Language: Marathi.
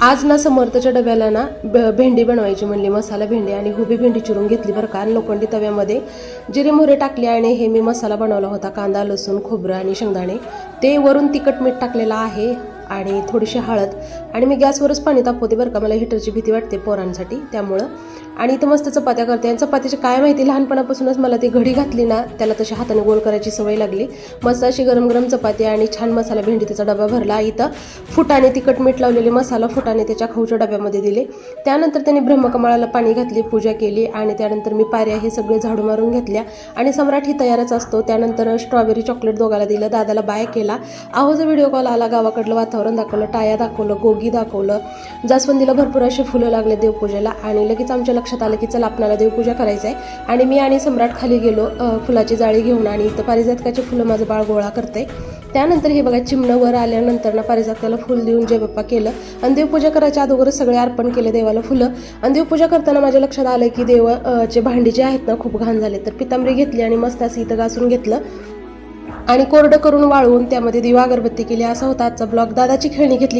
आज ना समर्थच्या डब्याला ना भेंडी बनवायची म्हणली, मसाला भेंडी, आणि हुबी भेंडी चिरून घेतली बरं का. लोखंडी तव्यामध्ये जिरे मोहरे टाकले आणि हे मी मसाला बनवला होता, कांदा लसूण खोबरं आणि शेंगदाणे. ते वरून तिखट मीठ टाकलेलं आहे आणि थोडीशी हळद. आणि मी गॅसवरच पाणी तापवते बरं का, मला हिटरची भीती वाटते पोरांसाठी त्यामुळं. आणि इथं मस्त चपात्या करते. आणि चपातीचे काय माहिती, लहानपणापासूनच मला ती घडी घातली ना त्याला तशी हाताने गोल करायची सवय लागली. मस्त अशी गरम गरम चपाती आणि छान मसाला भेंडी त्याचा डबा भरला. इथं फुटाने तिखट मीठ लावलेले मसाला फुटाने त्याच्या खाऊच्या डब्यामध्ये दिले. त्यानंतर त्यांनी ब्रह्मकमळाला पाणी घातली, पूजा केली आणि त्यानंतर मी पाऱ्या हे सगळे झाडू मारून घेतल्या. आणि सम्राट ही तयारच असतो. त्यानंतर स्ट्रॉबेरी चॉकलेट दोघाला दिलं, दादाला बाय केला. आहोचा व्हिडिओ कॉल आला, गावाकडलं वातावरण दाखवलं, टाया दाखवलं, गोगी दाखवलं. जास्वंदीला भरपूर असे फुलं लागले देवपूजेला. आणि लगेच आमच्या लक्षात आलं की चला आपल्याला देवपूजा करायचं आहे. आणि मी आणि सम्राट खाली गेलो फुलाची जाळी घेऊन. आणि इथं पारिजातकाचे फुलं माझं बाळ गोळा करते. त्यानंतर हे बघा चिमणं वर आल्यानंतर ना पारिजातकाला फुल देऊन जय बाप्पा केलं. आणि देवपूजा करायच्या अगोदरच सगळे अर्पण केले देवाला फुलं. आणि देवपूजा करताना माझ्या लक्षात आलं की देवाचे भांडी जे आहेत ना खूप घाण झाले. तर पितांबरी घेतली आणि मस्त असं इथं घासून घेतलं आणि कोरडं करून वाळवून त्यामध्ये दिवा अगरबत्ती केली. असा होता आजचा ब्लॉग. दादाची खेळणी घेतली.